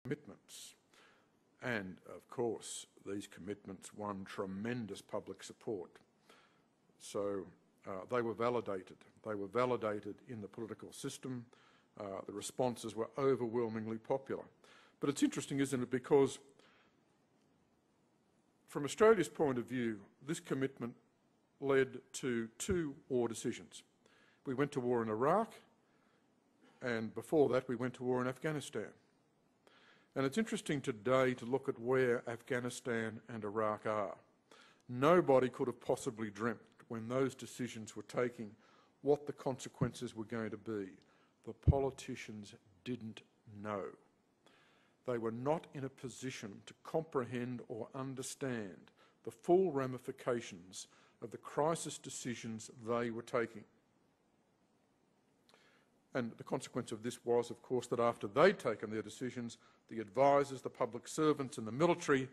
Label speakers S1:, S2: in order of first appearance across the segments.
S1: commitments. And, of course, these commitments won tremendous public support. So they were validated. They were validated in the political system. The responses were overwhelmingly popular. But it's interesting, isn't it, because from Australia's point of view, this commitment led to 2 war decisions. We went to war in Iraq, and before that we went to war in Afghanistan. And it's interesting today to look at where Afghanistan and Iraq are. Nobody could have possibly dreamt when those decisions were taken what the consequences were going to be. The politicians didn't know. They were not in a position to comprehend or understand the full ramifications of the crisis decisions they were taking. And the consequence of this was, of course, that after they'd taken their decisions, the advisors, the public servants and the military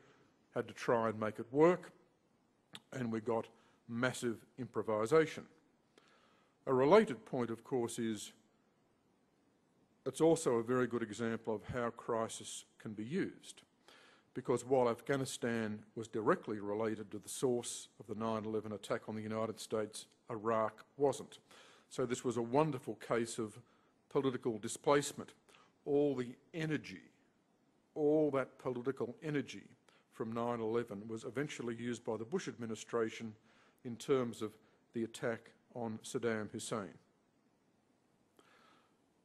S1: had to try and make it work, and we got massive improvisation. A related point, of course, is it's also a very good example of how crisis can be used, because while Afghanistan was directly related to the source of the 9/11 attack on the United States, Iraq wasn't. So this was a wonderful case of political displacement. All the energy, all that political energy from 9/11 was eventually used by the Bush administration in terms of the attack on Saddam Hussein.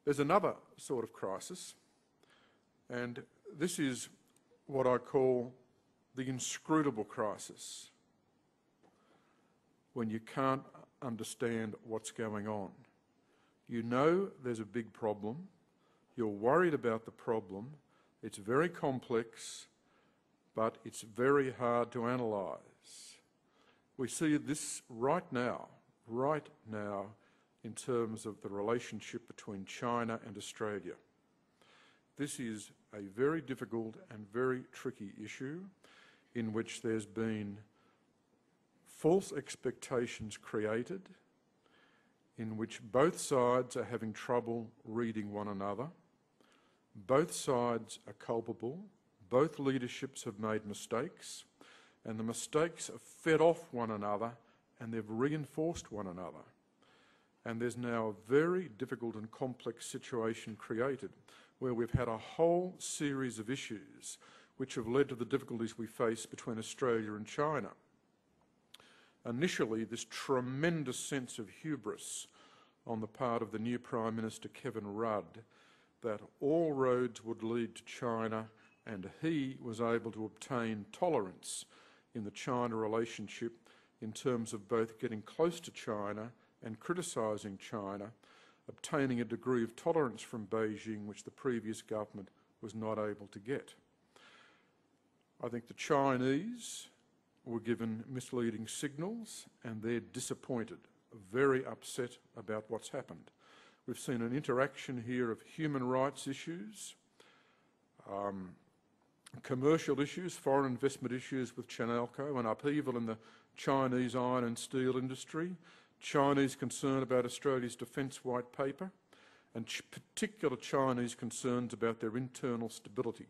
S1: There's another sort of crisis, and this is what I call the inscrutable crisis, when you can't understand what's going on. You know there's a big problem, you're worried about the problem, it's very complex, but it's very hard to analyse. We see this right now in terms of the relationship between China and Australia. This is a very difficult and very tricky issue in which there's been false expectations created, in which both sides are having trouble reading one another, both sides are culpable, both leaderships have made mistakes, and the mistakes have fed off one another and they've reinforced one another. And there's now a very difficult and complex situation created where we've had a whole series of issues which have led to the difficulties we face between Australia and China. Initially, this tremendous sense of hubris on the part of the new Prime Minister Kevin Rudd that all roads would lead to China, and he was able to obtain tolerance in the China relationship in terms of both getting close to China and criticising China, obtaining a degree of tolerance from Beijing which the previous government was not able to get. I think the Chinese were given misleading signals and they're disappointed, very upset about what's happened. We've seen an interaction here of human rights issues, commercial issues, foreign investment issues with Chinalco, an upheaval in the Chinese iron and steel industry, Chinese concern about Australia's defence white paper, and particular Chinese concerns about their internal stability,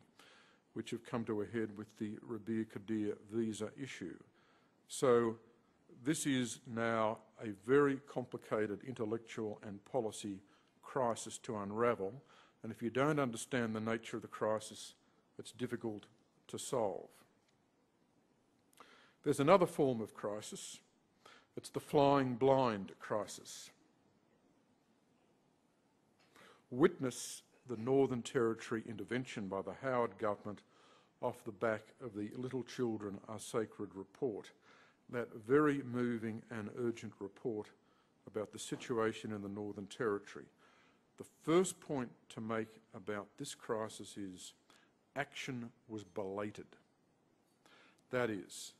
S1: which have come to a head with the Rabier Kadir visa issue. So this is now a very complicated intellectual and policy crisis to unravel, and if you don't understand the nature of the crisis, it's difficult to solve. There's another form of crisis. It's the flying blind crisis. Witness the Northern Territory intervention by the Howard government off the back of the Little Children Are Sacred report, that very moving and urgent report about the situation in the Northern Territory. The first point to make about this crisis is action was belated. That is,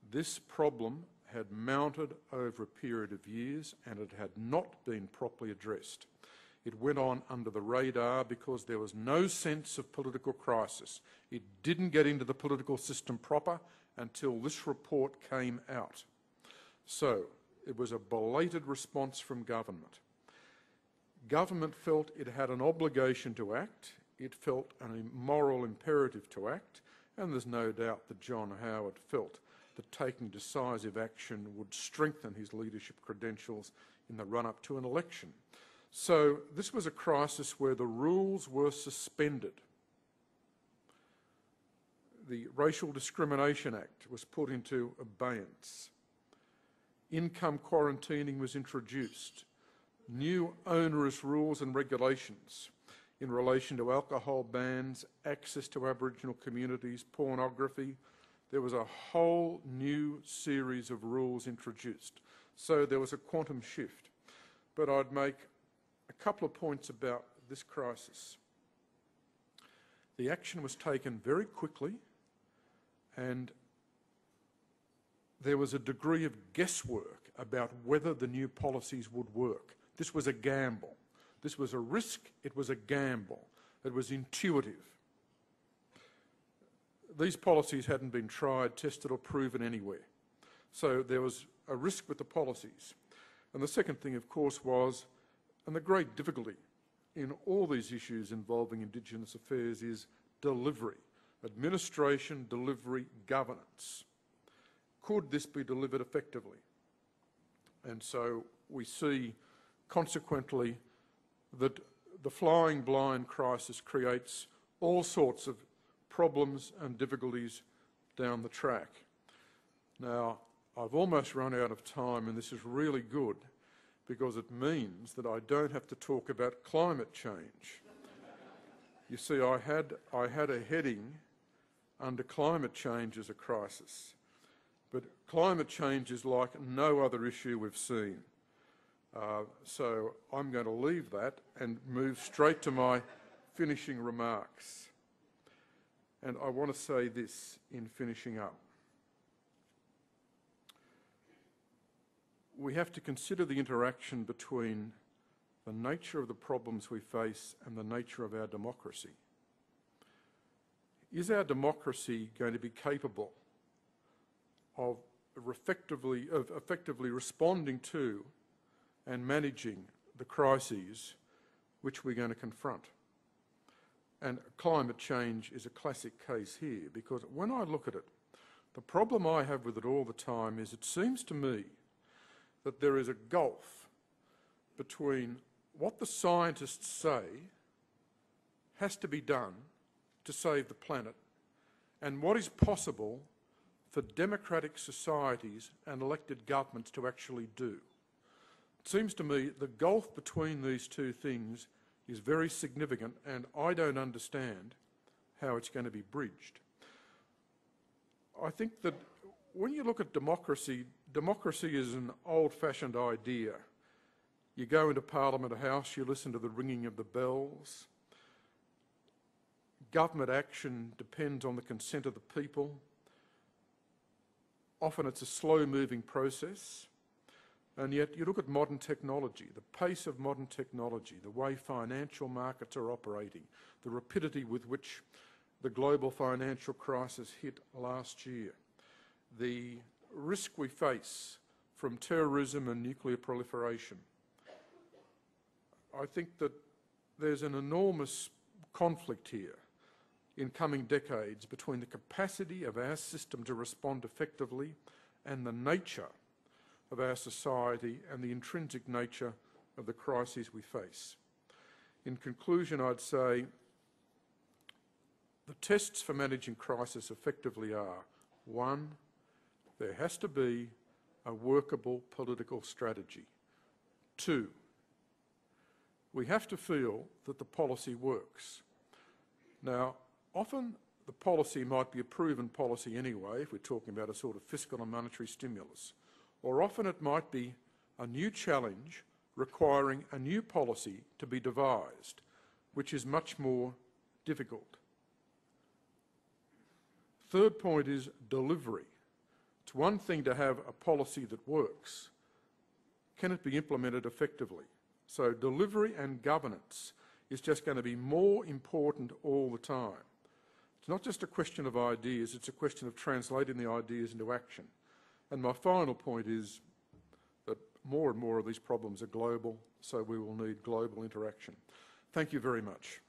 S1: this problem had mounted over a period of years and it had not been properly addressed. It went on under the radar because there was no sense of political crisis. It didn't get into the political system proper until this report came out. So it was a belated response from government. Government felt it had an obligation to act. it felt a moral imperative to act, and there's no doubt that John Howard felt that taking decisive action would strengthen his leadership credentials in the run-up to an election. So this was a crisis where the rules were suspended. The Racial Discrimination Act was put into abeyance. Income quarantining was introduced. New onerous rules and regulations in relation to alcohol bans, access to Aboriginal communities, pornography. There was a whole new series of rules introduced. So there was a quantum shift. But I'd make a couple of points about this crisis. The action was taken very quickly, and there was a degree of guesswork about whether the new policies would work. This was a gamble. This was a risk, it was a gamble. It was intuitive. These policies hadn't been tried, tested or proven anywhere. So there was a risk with the policies. And the second thing, of course, was, and the great difficulty in all these issues involving Indigenous affairs is delivery, administration, delivery, governance. Could this be delivered effectively? And so we see, consequently, that the flying blind crisis creates all sorts of problems and difficulties down the track. Now, I've almost run out of time, and this is really good because it means that I don't have to talk about climate change. You see, I had a heading under climate change as a crisis, but climate change is like no other issue we've seen. So I'm going to leave that and move straight to my finishing remarks. And I want to say this in finishing up. We have to consider the interaction between the nature of the problems we face and the nature of our democracy. Is our democracy going to be capable of effectively responding to and managing the crises which we're going to confront? And climate change is a classic case here, because when I look at it, the problem I have with it all the time is it seems to me that there is a gulf between what the scientists say has to be done to save the planet and what is possible for democratic societies and elected governments to actually do. It seems to me the gulf between these two things is very significant, and I don't understand how it's going to be bridged. I think that when you look at democracy, democracy is an old-fashioned idea. You go into Parliament House, you listen to the ringing of the bells. Government action depends on the consent of the people. Often it's a slow-moving process. And yet you look at modern technology, the pace of modern technology, the way financial markets are operating, the rapidity with which the global financial crisis hit last year, the risk we face from terrorism and nuclear proliferation. I think that there's an enormous conflict here in coming decades between the capacity of our system to respond effectively and the nature of our society and the intrinsic nature of the crises we face. In conclusion, I'd say the tests for managing crisis effectively are: 1, there has to be a workable political strategy. 2, we have to feel that the policy works. Now, often the policy might be a proven policy anyway, if we're talking about a sort of fiscal and monetary stimulus. Or often it might be a new challenge requiring a new policy to be devised, which is much more difficult. Third point is delivery. It's one thing to have a policy that works. Can it be implemented effectively? So delivery and governance is just going to be more important all the time. It's not just a question of ideas, it's a question of translating the ideas into action. And my final point is that more and more of these problems are global, so we will need global interaction. Thank you very much.